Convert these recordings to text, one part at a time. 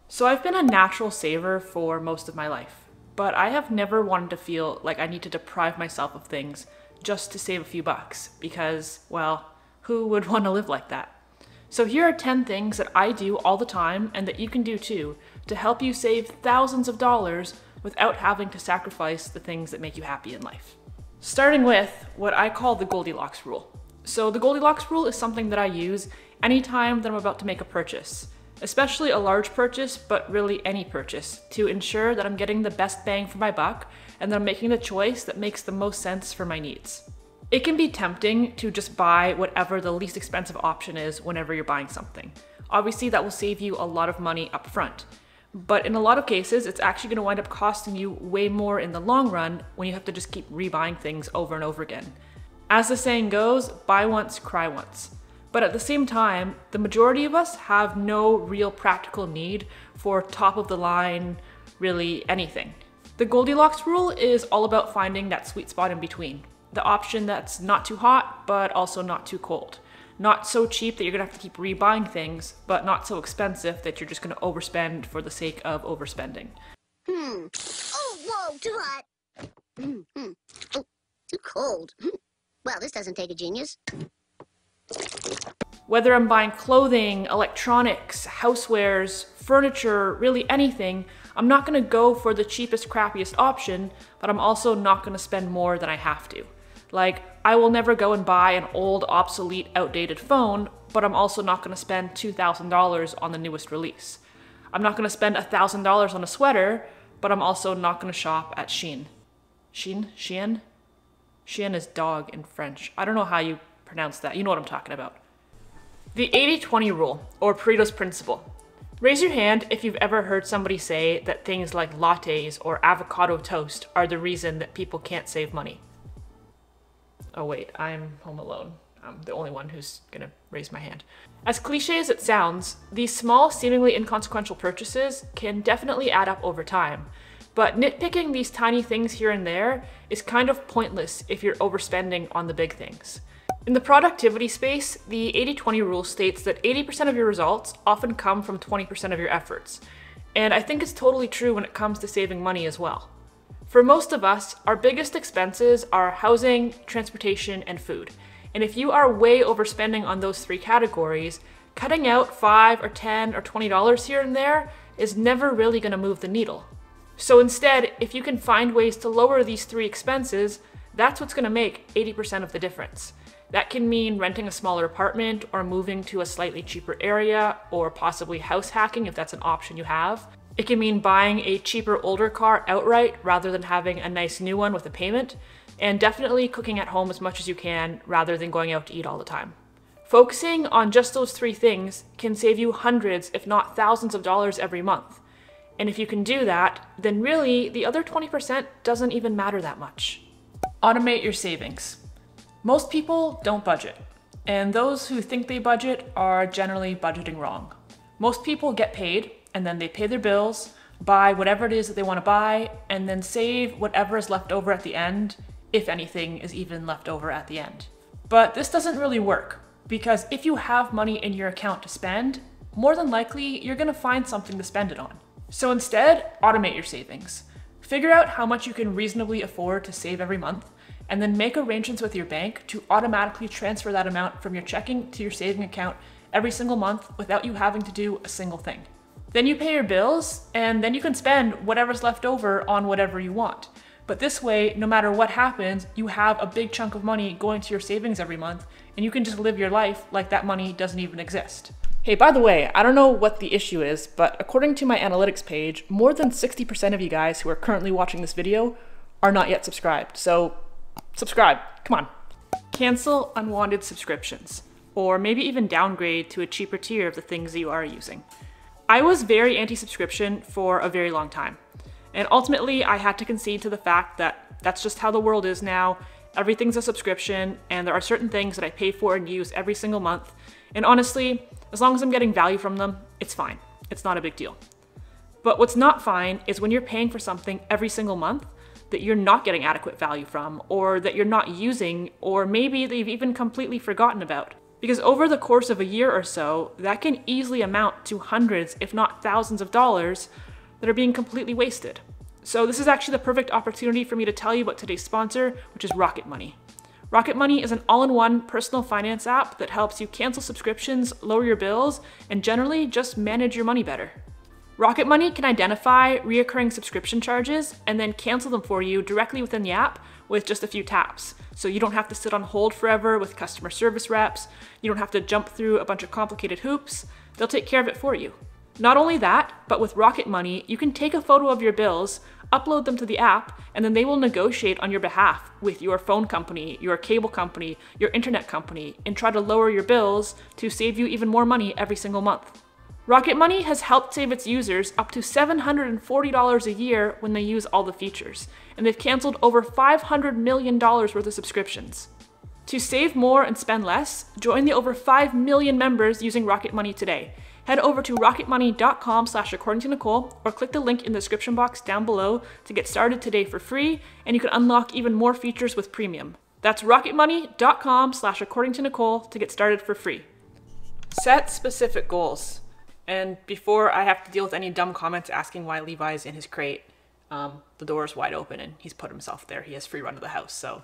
So I've been a natural saver for most of my life, but I have never wanted to feel like I need to deprive myself of things just to save a few bucks because, well, who would want to live like that? So here are 10 things that I do all the time and that you can do too to help you save thousands of dollars without having to sacrifice the things that make you happy in life. Starting with what I call the Goldilocks Rule. So the Goldilocks Rule is something that I use anytime that I'm about to make a purchase, especially a large purchase, but really any purchase, to ensure that I'm getting the best bang for my buck and that I'm making the choice that makes the most sense for my needs. It can be tempting to just buy whatever the least expensive option is whenever you're buying something. Obviously, that will save you a lot of money up front. But in a lot of cases, it's actually going to wind up costing you way more in the long run when you have to just keep rebuying things over and over again. As the saying goes, buy once, cry once. But at the same time, the majority of us have no real practical need for top of the line, really anything. The Goldilocks Rule is all about finding that sweet spot in between. The option that's not too hot, but also not too cold. Not so cheap that you're gonna have to keep rebuying things, but not so expensive that you're just gonna overspend for the sake of overspending. Oh, whoa, too hot. Oh, too cold. Well, this doesn't take a genius. Whether I'm buying clothing, electronics, housewares, furniture, really anything, I'm not gonna go for the cheapest, crappiest option, but I'm also not gonna spend more than I have to. Like, I will never go and buy an old, obsolete, outdated phone, but I'm also not gonna spend $2,000 on the newest release. I'm not gonna spend $1,000 on a sweater, but I'm also not gonna shop at Shein. Shein? Shein is dog in French. I don't know how you pronounce that. You know what I'm talking about. The 80-20 rule, or Pareto's principle. Raise your hand if you've ever heard somebody say that things like lattes or avocado toast are the reason that people can't save money. Oh wait, I'm home alone. I'm the only one who's gonna raise my hand. As cliche as it sounds, these small, seemingly inconsequential purchases can definitely add up over time. But nitpicking these tiny things here and there is kind of pointless if you're overspending on the big things. In the productivity space, the 80-20 rule states that 80% of your results often come from 20% of your efforts. And I think it's totally true when it comes to saving money as well. For most of us, our biggest expenses are housing, transportation, and food. And if you are way overspending on those three categories, cutting out $5 or $10 or $20 here and there is never really gonna move the needle. So instead, if you can find ways to lower these three expenses, that's what's gonna make 80% of the difference. That can mean renting a smaller apartment or moving to a slightly cheaper area or possibly house hacking if that's an option you have. It can mean buying a cheaper older car outright rather than having a nice new one with a payment, and definitely cooking at home as much as you can rather than going out to eat all the time. Focusing on just those three things can save you hundreds, if not thousands of dollars every month. And if you can do that, then really the other 20% doesn't even matter that much. Automate your savings. Most people don't budget, and those who think they budget are generally budgeting wrong. Most people get paid, and then they pay their bills, buy whatever it is that they want to buy, and then save whatever is left over at the end, if anything is even left over at the end. But this doesn't really work, because if you have money in your account to spend, more than likely you're going to find something to spend it on. So instead, automate your savings. Figure out how much you can reasonably afford to save every month, and then make arrangements with your bank to automatically transfer that amount from your checking to your saving account every single month without you having to do a single thing. Then you pay your bills, and then you can spend whatever's left over on whatever you want. But this way, no matter what happens, you have a big chunk of money going to your savings every month, and you can just live your life like that money doesn't even exist. Hey, by the way, I don't know what the issue is, but according to my analytics page, more than 60% of you guys who are currently watching this video are not yet subscribed, so subscribe, come on. Cancel unwanted subscriptions, or maybe even downgrade to a cheaper tier of the things that you are using. I was very anti-subscription for a very long time, and ultimately I had to concede to the fact that that's just how the world is now. Everything's a subscription, and there are certain things that I pay for and use every single month, and honestly, as long as I'm getting value from them, it's fine. It's not a big deal. But what's not fine is when you're paying for something every single month that you're not getting adequate value from, or that you're not using, or maybe that you've even completely forgotten about. Because over the course of a year or so, that can easily amount to hundreds, if not thousands of dollars that are being completely wasted. So this is actually the perfect opportunity for me to tell you about today's sponsor, which is Rocket Money. Rocket Money is an all-in-one personal finance app that helps you cancel subscriptions, lower your bills, and generally just manage your money better. Rocket Money can identify reoccurring subscription charges and then cancel them for you directly within the app with just a few taps. So you don't have to sit on hold forever with customer service reps. You don't have to jump through a bunch of complicated hoops. They'll take care of it for you. Not only that, but with Rocket Money, you can take a photo of your bills, upload them to the app, and then they will negotiate on your behalf with your phone company, your cable company, your internet company, and try to lower your bills to save you even more money every single month. Rocket Money has helped save its users up to $740 a year when they use all the features, and they've canceled over $500 million worth of subscriptions. To save more and spend less, join the over 5 million members using Rocket Money today. Head over to rocketmoney.com/accordingtonicole or click the link in the description box down below to get started today for free, and you can unlock even more features with premium. That's rocketmoney.com/accordingtonicole to get started for free. Set specific goals. And before I have to deal with any dumb comments asking why Levi's in his crate, the door is wide open and he's put himself there. He has free run of the house, so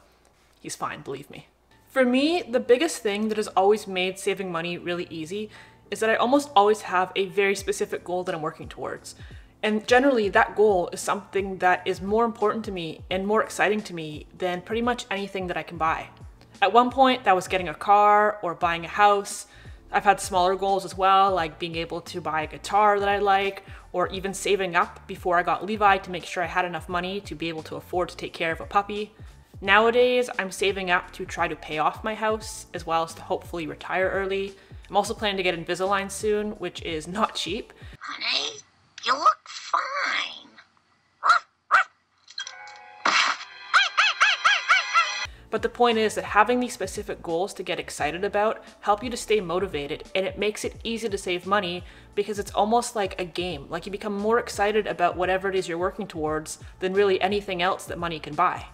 he's fine, believe me. For me, the biggest thing that has always made saving money really easy is that I almost always have a very specific goal that I'm working towards. And generally that goal is something that is more important to me and more exciting to me than pretty much anything that I can buy. At one point that was getting a car or buying a house. I've had smaller goals as well, like being able to buy a guitar that I like, or even saving up before I got Levi to make sure I had enough money to be able to afford to take care of a puppy. Nowadays, I'm saving up to try to pay off my house, as well as to hopefully retire early. I'm also planning to get Invisalign soon, which is not cheap. Honey, you look fine. But the point is that having these specific goals to get excited about help you to stay motivated, and it makes it easy to save money because it's almost like a game. Like you become more excited about whatever it is you're working towards than really anything else that money can buy.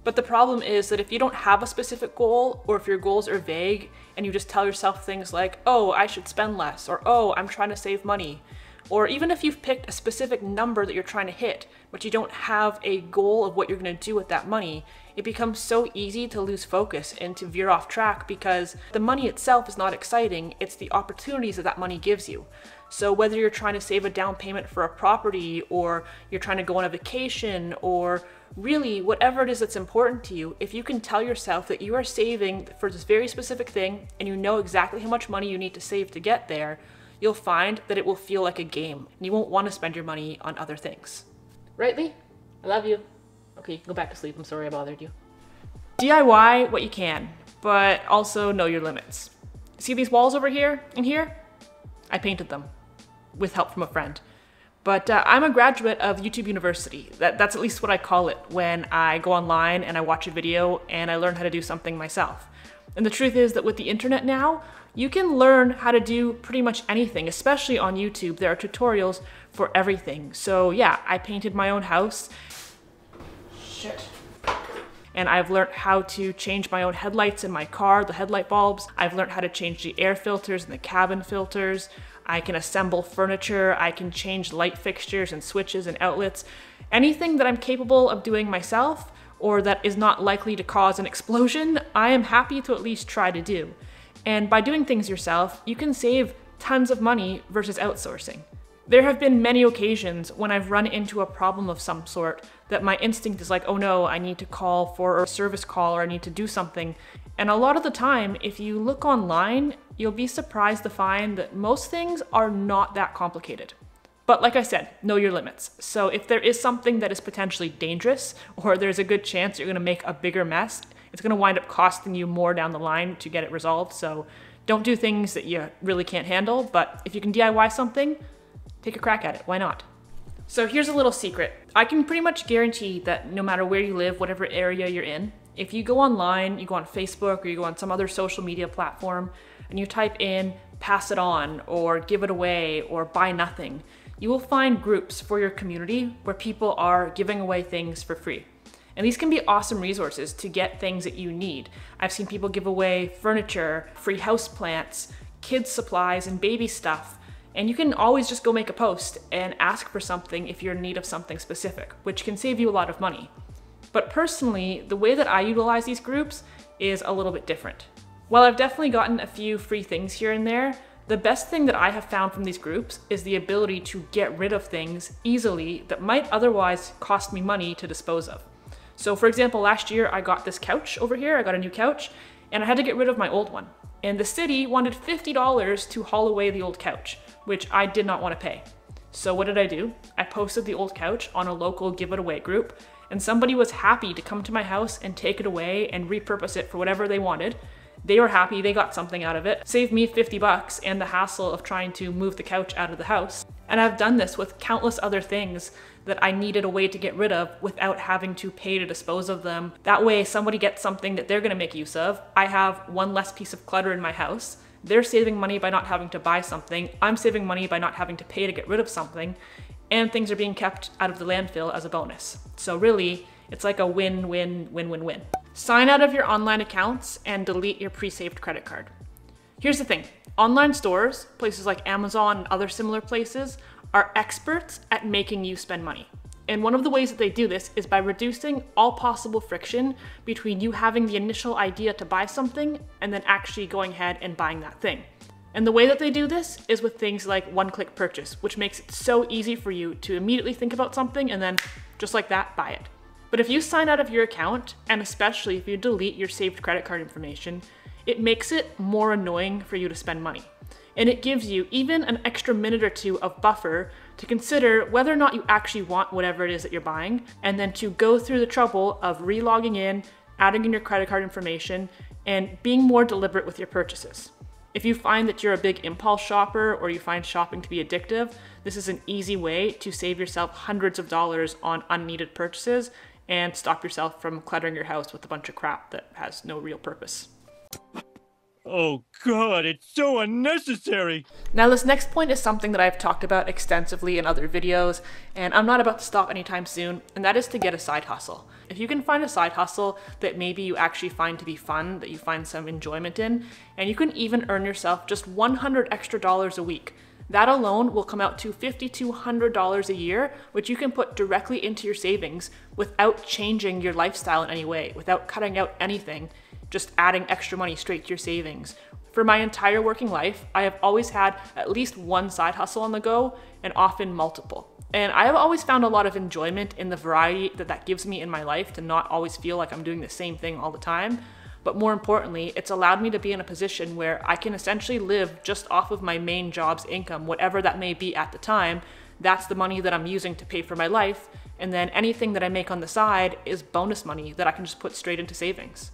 But the problem is that if you don't have a specific goal, or if your goals are vague and you just tell yourself things like, oh, I should spend less, or oh, I'm trying to save money, or even if you've picked a specific number that you're trying to hit, but you don't have a goal of what you're going to do with that money, it becomes so easy to lose focus and to veer off track because the money itself is not exciting, it's the opportunities that that money gives you. So whether you're trying to save a down payment for a property, or you're trying to go on a vacation, or really whatever it is that's important to you, if you can tell yourself that you are saving for this very specific thing and you know exactly how much money you need to save to get there, you'll find that it will feel like a game and you won't want to spend your money on other things. Right, Lee? I love you. Okay, you can go back to sleep. I'm sorry I bothered you. DIY what you can, but also know your limits. See these walls over here and here? I painted them with help from a friend. But I'm a graduate of YouTube University. That's at least what I call it when I go online and I watch a video and I learn how to do something myself. And the truth is that with the internet now, you can learn how to do pretty much anything, especially on YouTube. There are tutorials for everything. So yeah, I painted my own house. Shit. And I've learned how to change my own headlights in my car, the headlight bulbs. I've learned how to change the air filters and the cabin filters. I can assemble furniture. I can change light fixtures and switches and outlets. Anything that I'm capable of doing myself or that is not likely to cause an explosion, I am happy to at least try to do. And by doing things yourself, you can save tons of money versus outsourcing. There have been many occasions when I've run into a problem of some sort that my instinct is like, oh no, I need to call for a service call or I need to do something. And a lot of the time, if you look online, you'll be surprised to find that most things are not that complicated. But like I said, know your limits. So if there is something that is potentially dangerous, or there's a good chance you're gonna make a bigger mess, it's gonna wind up costing you more down the line to get it resolved. So don't do things that you really can't handle, but if you can DIY something, take a crack at it, why not? So here's a little secret. I can pretty much guarantee that no matter where you live, whatever area you're in, if you go online, you go on Facebook or you go on some other social media platform and you type in pass it on or give it away or buy nothing, you will find groups for your community where people are giving away things for free. And these can be awesome resources to get things that you need. I've seen people give away furniture, free houseplants, kids supplies, and baby stuff. And you can always just go make a post and ask for something if you're in need of something specific, which can save you a lot of money. But personally, the way that I utilize these groups is a little bit different. While I've definitely gotten a few free things here and there, the best thing that I have found from these groups is the ability to get rid of things easily that might otherwise cost me money to dispose of. So for example, last year I got this couch over here, I got a new couch, and I had to get rid of my old one. And the city wanted $50 to haul away the old couch, which I did not want to pay. So what did I do? I posted the old couch on a local give it away group, and somebody was happy to come to my house and take it away and repurpose it for whatever they wanted. They were happy, they got something out of it. Saved me $50 and the hassle of trying to move the couch out of the house. And I've done this with countless other things that I needed a way to get rid of without having to pay to dispose of them. That way somebody gets something that they're gonna make use of. I have one less piece of clutter in my house. They're saving money by not having to buy something. I'm saving money by not having to pay to get rid of something. And things are being kept out of the landfill as a bonus. So really, it's like a win-win-win-win-win. Sign out of your online accounts and delete your pre-saved credit card. Here's the thing, online stores, places like Amazon and other similar places, are experts at making you spend money. And one of the ways that they do this is by reducing all possible friction between you having the initial idea to buy something and then actually going ahead and buying that thing. And the way that they do this is with things like one-click purchase, which makes it so easy for you to immediately think about something and then just like that, buy it. But if you sign out of your account, and especially if you delete your saved credit card information, it makes it more annoying for you to spend money. And it gives you even an extra minute or two of buffer to consider whether or not you actually want whatever it is that you're buying, and then to go through the trouble of re-logging in, adding in your credit card information, and being more deliberate with your purchases. If you find that you're a big impulse shopper or you find shopping to be addictive, this is an easy way to save yourself hundreds of dollars on unneeded purchases and stop yourself from cluttering your house with a bunch of crap that has no real purpose. Oh God, it's so unnecessary! Now this next point is something that I've talked about extensively in other videos, and I'm not about to stop anytime soon, and that is to get a side hustle. If you can find a side hustle that maybe you actually find to be fun, that you find some enjoyment in, and you can even earn yourself just $100 extra a week, that alone will come out to $5,200 a year, which you can put directly into your savings without changing your lifestyle in any way, without cutting out anything, just adding extra money straight to your savings. For my entire working life, I have always had at least one side hustle on the go, and often multiple. And I have always found a lot of enjoyment in the variety that gives me in my life to not always feel like I'm doing the same thing all the time. But more importantly, it's allowed me to be in a position where I can essentially live just off of my main job's income, whatever that may be at the time. That's the money that I'm using to pay for my life. And then anything that I make on the side is bonus money that I can just put straight into savings.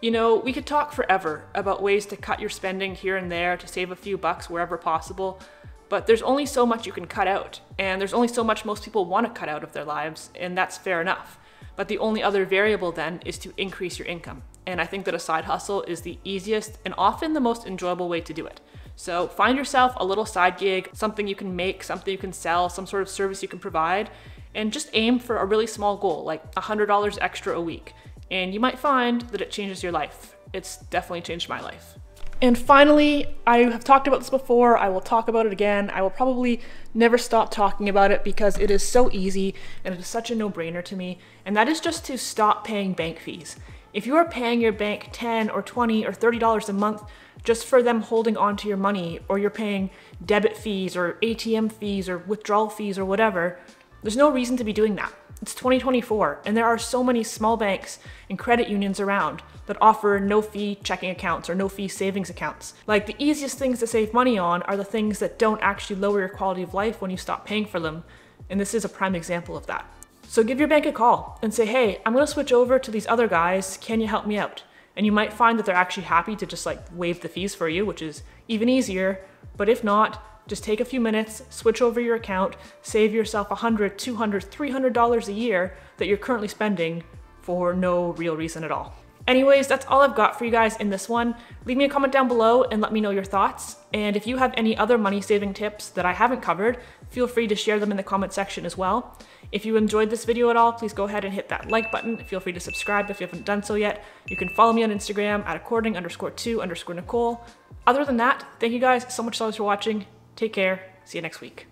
You know, we could talk forever about ways to cut your spending here and there to save a few bucks wherever possible, but there's only so much you can cut out, and there's only so much most people want to cut out of their lives, and that's fair enough. But the only other variable then is to increase your income. And I think that a side hustle is the easiest and often the most enjoyable way to do it. So find yourself a little side gig, something you can make, something you can sell, some sort of service you can provide, and just aim for a really small goal, like $100 extra a week. And you might find that it changes your life. It's definitely changed my life. And finally, I have talked about this before, I will talk about it again. I will probably never stop talking about it because it is so easy and it is such a no-brainer to me, and that is just to stop paying bank fees. If you are paying your bank $10 or $20 or $30 a month just for them holding on to your money, or you're paying debit fees or ATM fees or withdrawal fees or whatever, there's no reason to be doing that. It's 2024, and there are so many small banks and credit unions around that offer no-fee checking accounts or no-fee savings accounts. Like, the easiest things to save money on are the things that don't actually lower your quality of life when you stop paying for them, and this is a prime example of that. So give your bank a call and say, hey, I'm gonna switch over to these other guys, can you help me out? And you might find that they're actually happy to just like waive the fees for you, which is even easier, but if not, just take a few minutes, switch over your account, save yourself $100, $200, $300 a year that you're currently spending for no real reason at all. Anyways, that's all I've got for you guys in this one. Leave me a comment down below and let me know your thoughts. And if you have any other money saving tips that I haven't covered, feel free to share them in the comment section as well. If you enjoyed this video at all, please go ahead and hit that like button. Feel free to subscribe if you haven't done so yet. You can follow me on Instagram at according_to_Nicole. Other than that, thank you guys so much for watching. Take care. See you next week.